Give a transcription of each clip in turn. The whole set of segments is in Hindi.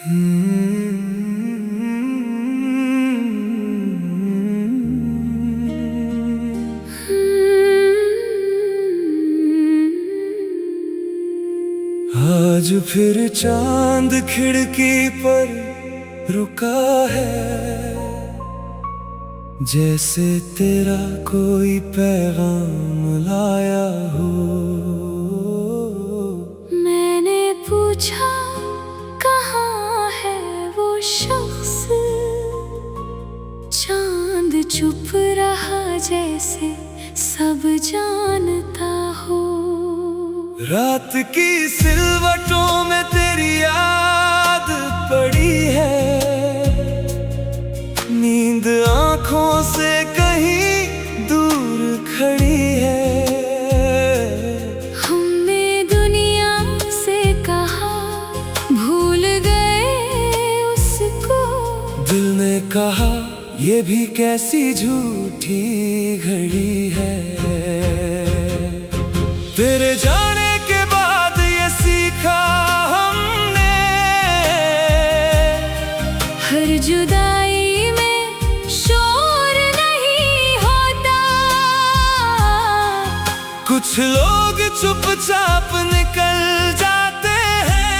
आज फिर चांद खिड़की पर रुका है, जैसे तेरा कोई पैगाम लाया हो। मैंने पूछा कहाँ है वो शख्स, चांद चुप रहा जैसे सब जानता हो। रात की सिलवटों में तेरी याद पड़ी है, नींद आँखों से कहीं दूर खड़ी है। हमने दुनिया से कहा भूल गए उसको, दिल ने कहा ये भी कैसी झूठी घड़ी है। तेरे जाने के बाद ये सीखा हमने, हर जुदाई में शोर नहीं होता। कुछ लोग चुपचाप निकल जाते हैं,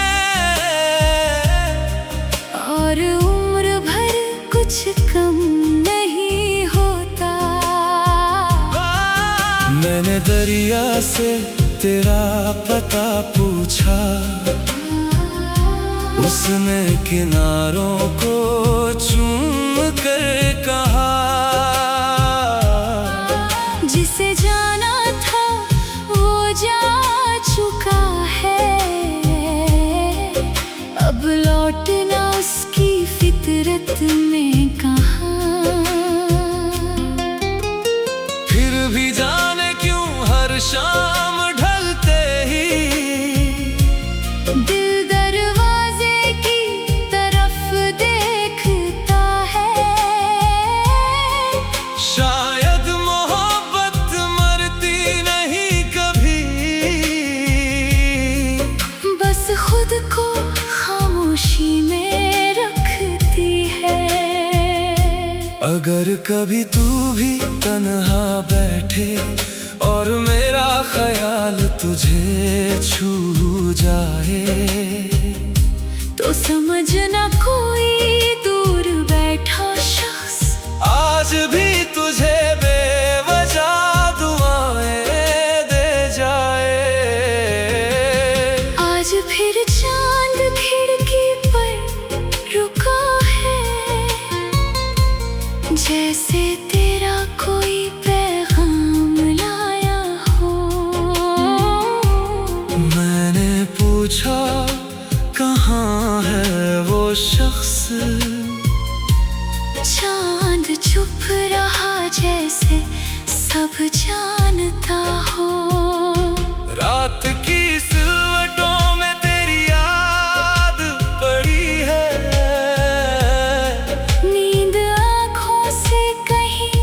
और उम्र भर कुछ कम नहीं होता। मैंने दरिया से तेरा पता पूछा, उसने किनारों को चूम कर कहा। जिसे जाना था वो जा चुका है, अब लौटना उसकी फितरत में कहाँ। फिर भी जाने क्यों हर शाम ढलते ही दिल दरवाजे की तरफ देखता है। शायद मोहब्बत मरती नहीं कभी, बस खुद को खामोशी में रखती है। अगर कभी तू भी तन्हा बैठे और मेरा ख्याल तुझे छू जाए, तो समझना कोई दूर बैठा शख्स आज भी तुझे बेवजह दुआएं दे जाए। आज फिर चांद खिड़की पर रुका है, जैसे तेरा कोई पैगाम लाया हो। मैंने पूछा कहाँ है वो शख्स, चांद चुप रहा जैसे सब जानता हो। रात की सिलवटों में तेरी याद पड़ी है, नींद आँखों से कहीं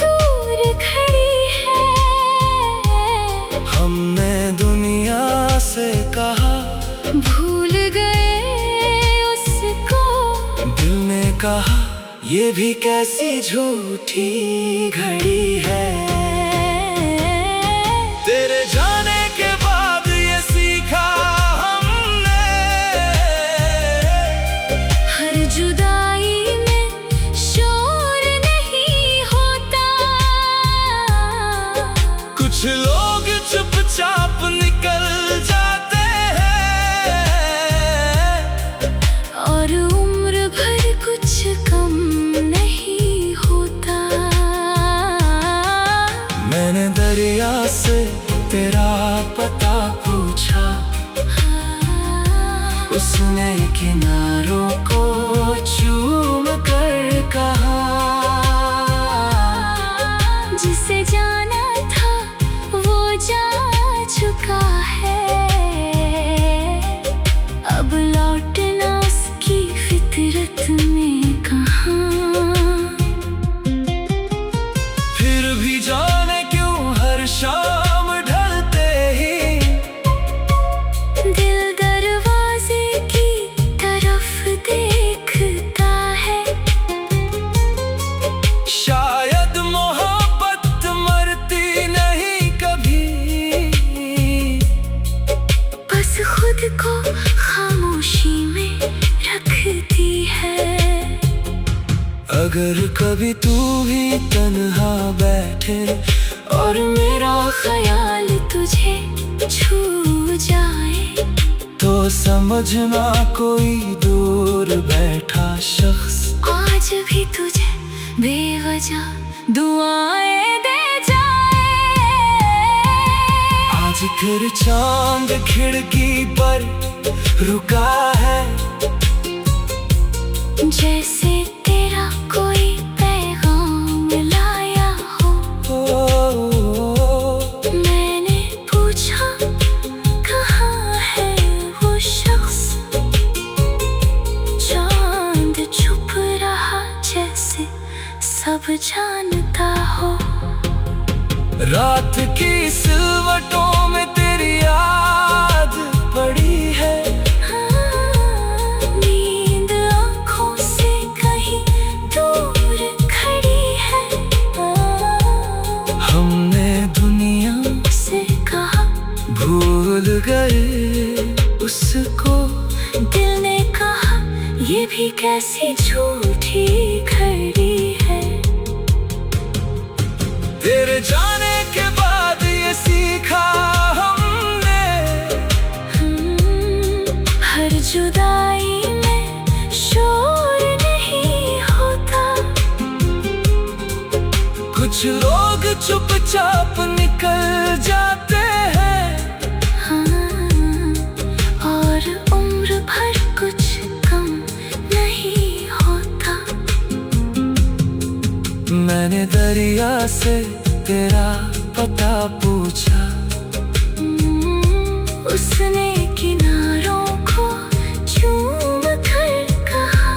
दूर खड़ी है। हमने दुनिया से कहा भूल गए उसको, दिल ने कहा ये भी कैसी झूठी घड़ी है। तेरे जाने के बाद ये सीखा हमने, हर जुदाई में शोर नहीं होता। कुछ लोग चुपचाप निकल जाते हैं, और उम्र भर कुछ कम नहीं होता। मैंने दरिया से तेरा पता पूछा, उसने किनारों को चूम कर कहा। जिसे जाना था वो जा चुका है, अब लौटना उसकी फितरत में कहाँ। फिर भी जाने क्यों हर शाम ढलते ही दिल दरवाजे की तरफ खामोशी में रखती है। अगर कभी तू भी तन्हा बैठे और मेरा ख्याल तुझे छू जाए, तो समझना कोई दूर बैठा शख्स आज भी तुझे बेवजह दुआएं दे जाए। आज फिर चांद खिड़की पर रुका है, जैसे तेरा कोई पैगाम लाया हो। मैंने पूछा कहाँ है वो शख्स, चांद छुप रहा जैसे सब जानता हो। रात की सिलवटों में तेरी याद पड़ी है, नींद आँखों से कहीं दूर खड़ी है। हमने दुनिया से कहा भूल गए उसको, दिल ने कहा ये भी कैसी झूठी घड़ी है। तेरे जाने के बाद ये सीखा हमने, हर जुदाई में शोर नहीं होता। कुछ लोग चुपचाप निकल जाते हैं, और उम्र भर कुछ कम नहीं होता। मैंने दरिया से तेरा पता पूछा, उसने किनारों को चूम कर कहा,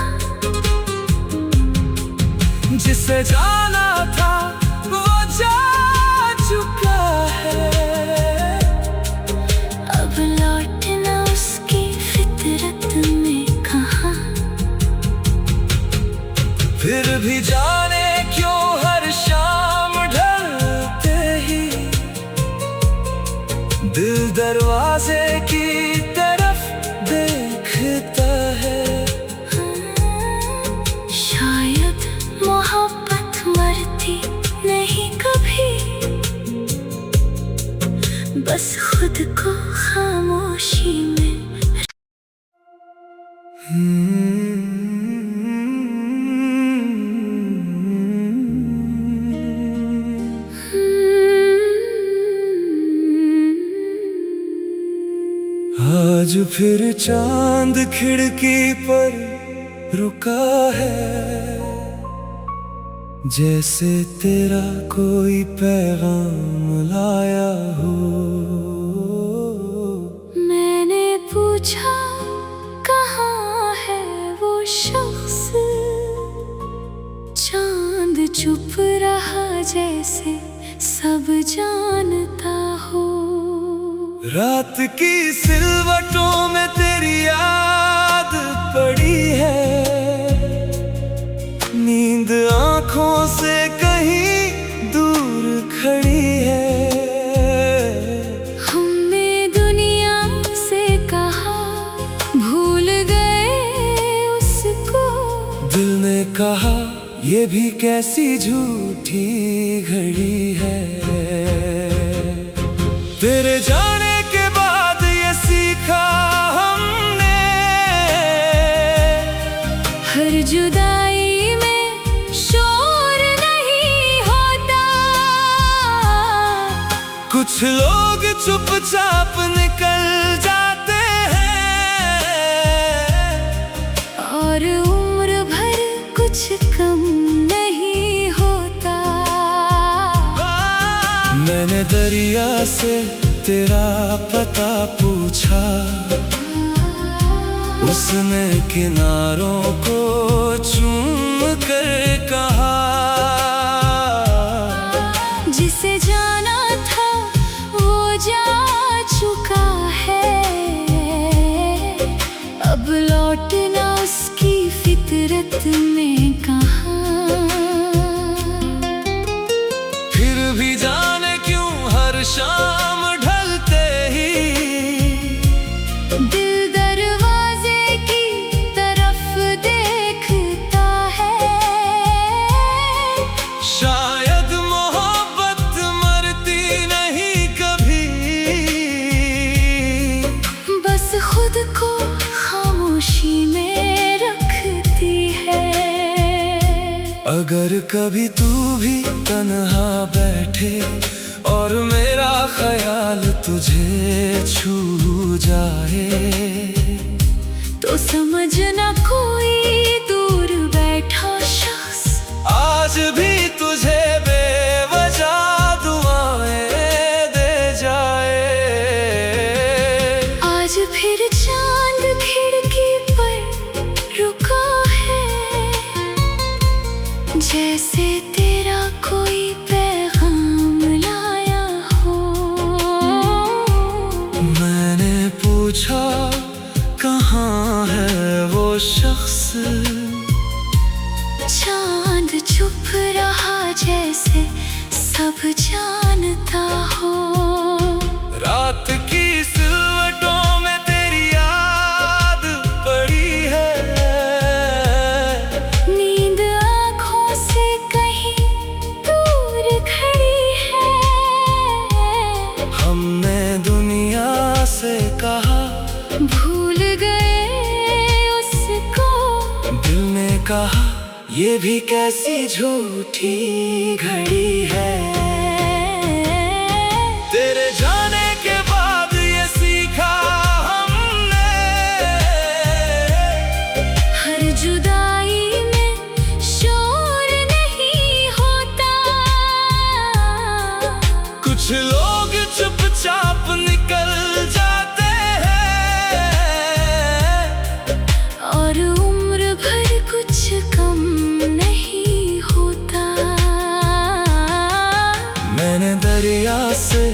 जिसे जाना था वो जा चुका है। अब लौटना उसकी फितरत में कहाँ। फिर भी जाने क्यों हर शाम ढलते ही दिल दरवाजे की तरफ देखता है। शायद मोहब्बत मरती नहीं कभी, बस खुद को खामोशी में। आज फिर चांद खिड़की पर रुका है, जैसे तेरा कोई पैगाम लाया हो। मैंने पूछा कहाँ है वो शख्स, चांद चुप रहा जैसे सब जानता हो। रात की सिलवटों में तेरी याद पड़ी है, नींद आँखों से कहीं दूर खड़ी है। हमने दुनिया से कहा भूल गए उसको, दिल ने कहा ये भी कैसी झूठी घड़ी है। तेरे जाने के बाद ये सीखा हमने, हर जुदाई में शोर नहीं होता। कुछ लोग चुपचाप निकल जाते हैं, और उम्र भर कुछ कम नहीं होता। मैंने दरिया से तेरा पता पूछा, उसने किनारों को चूम कर कहा, जिसे जाना था वो जा चुका है। अब लौटना उसकी फितरत में कहाँ। फिर भी जाने क्यों हर शाम ढलते ही दिल अगर कभी तू भी तन्हा बैठे और मेरा ख्याल तुझे छू जाए, तो समझना कोई दूर बैठा शख्स आज भी तुझे बेवजह दुआएं दे जाए। आज फिर चांद खिड़की पर रुका है, जैसे तेरा कोई पैगाम लाया हो। मैंने पूछा कहाँ है वो शख्स, चांद चुप रहा जैसे सब जानता हो। रात की सिलवटों में तेरी याद पड़ी है, नींद आँखों से कहीं दूर खड़ी है। हमने दुनिया से कहा भूल गए उसको, दिल ने कहा ये भी कैसी झूठी घड़ी है। तेरे जाने के बाद ये सीखा हमने, हर जुदाई में शोर नहीं होता। कुछ लोग चुपचाप निकल जाते हैं, और उम्र भर कुछ कम नहीं होता। मैंने दरिया से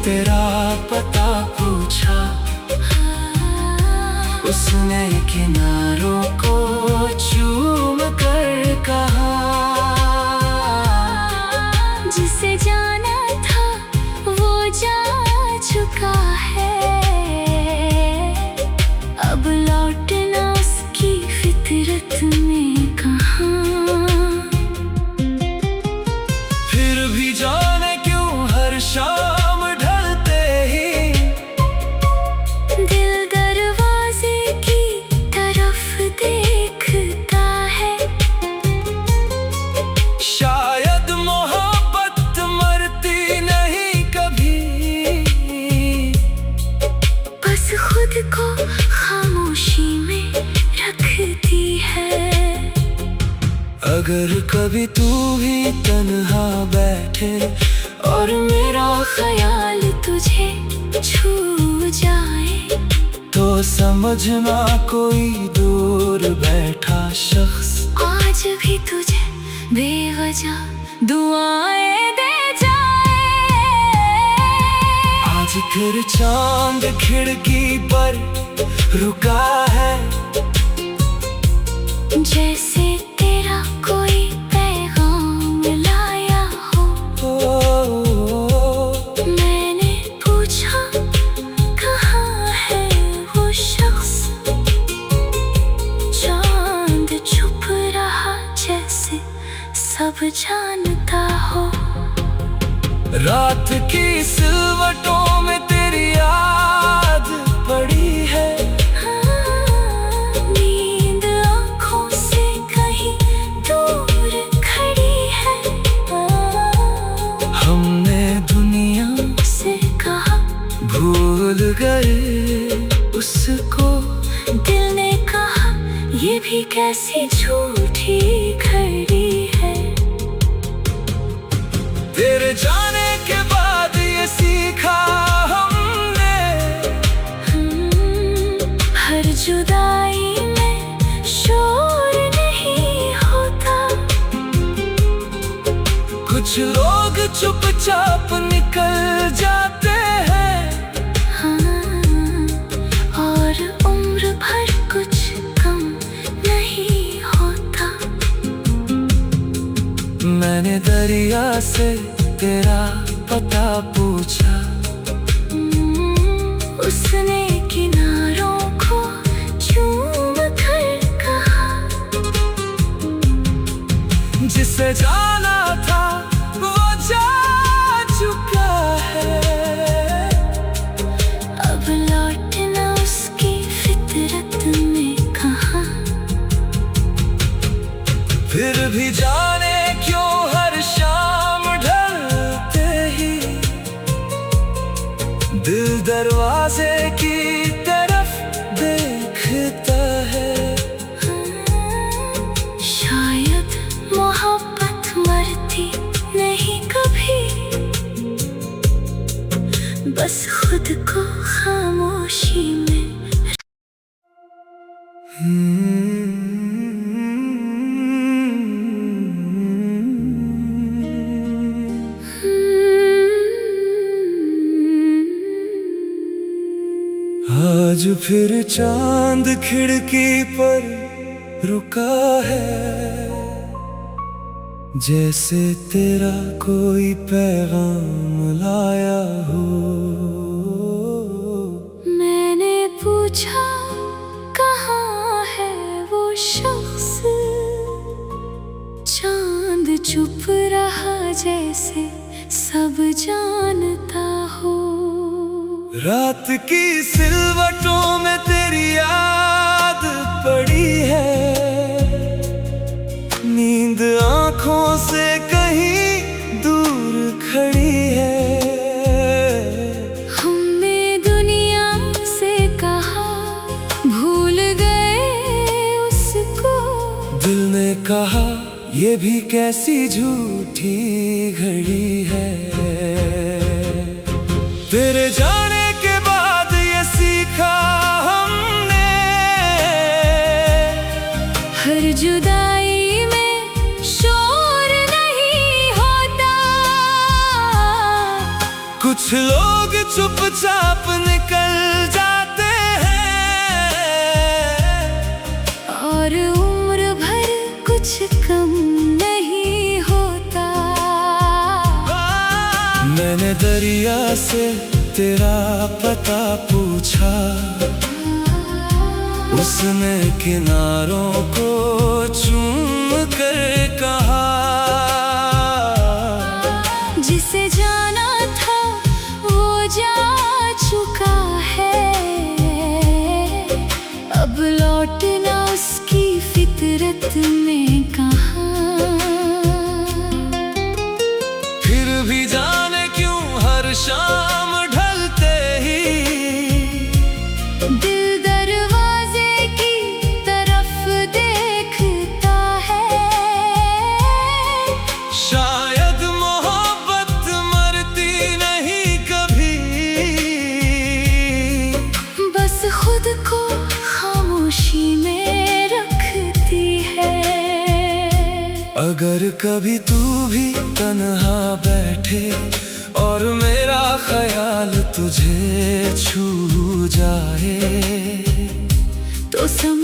तेरा पता पूछा, उसने किनारों को चूम कर कहा, जिसे जाना था वो जा चुका है। अब लौटना उसकी फितरत में कहाँ। फिर भी जाने क्यों हर शाम ढलते ही दिल दरवाजे की तरफ देखता है। शायद मोहब्बत मरती नहीं कभी, बस खुद को खामोशी में रखती है। अगर कभी तू भी तन्हा बैठे और मेरा ख्याल तुझे छू जाए, तो समझना कोई दूर बैठा शख्स आज भी तुझे बेवजह दुआएं दे जाए। आज फिर चांद खिड़की पर रुका है, जैसे तेरा कोई पैगाम लाया हो। मैंने पूछा कहाँ है वो शख्स, चांद चुप रहा जैसे सब जानता हो। रात की सिलवटों में तेरी याद पड़ी है, नींद आँखों से कहीं दूर खड़ी है। हमने दुनिया से कहा भूल गए उसको, दिल ने कहा ये भी कैसी झूठी घड़ी है। तेरे जाने के बाद ये सीखा हमने, हर जुदाई में शोर नहीं होता। कुछ लोग चुपचाप निकल जाते हैं, और उम्र भर कुछ कम नहीं होता। मैंने दरिया से तेरा पता पूछा, उसने किनारों को चूम कर कहा, जिसे जाना था वो जा चुका है। अब लौटना उसकी फितरत में कहाँ। फिर भी जाने आज फिर चांद खिड़की पर रुका है, जैसे तेरा कोई पैगाम लाया हो। मैंने पूछा कहाँ है वो शख्स, चांद चुप रहा जैसे सब जानता हो। रात की सिलवटों में तेरी याद पड़ी है, नींद आंखों से कहीं दूर खड़ी है। हमने दुनिया से कहा भूल गए उसको, दिल ने कहा ये भी कैसी झूठी घड़ी है। तेरे जाने के बाद ये सीखा हमने, हर जुदाई में शोर नहीं होता। कुछ लोग चुपचाप निकल जाते हैं, और उम्र भर कुछ कम नहीं होता। मैंने दरिया से तेरा पता पूछा, उसने किनारों को चूम कर कहा, जिसे जाना था वो जा चुका है, अब लौटना उसकी फितरत में कहाँ। फिर भी जाने क्यों हर शाम ढलते ही दिल दरवाजे की तरफ देखता है। शायद मोहब्बत मरती नहीं कभी, बस खुद को खामोशी में रखती है। अगर कभी तू भी तन्हा बैठे और मेरा ख्याल तुझे छू जाए, तो समझ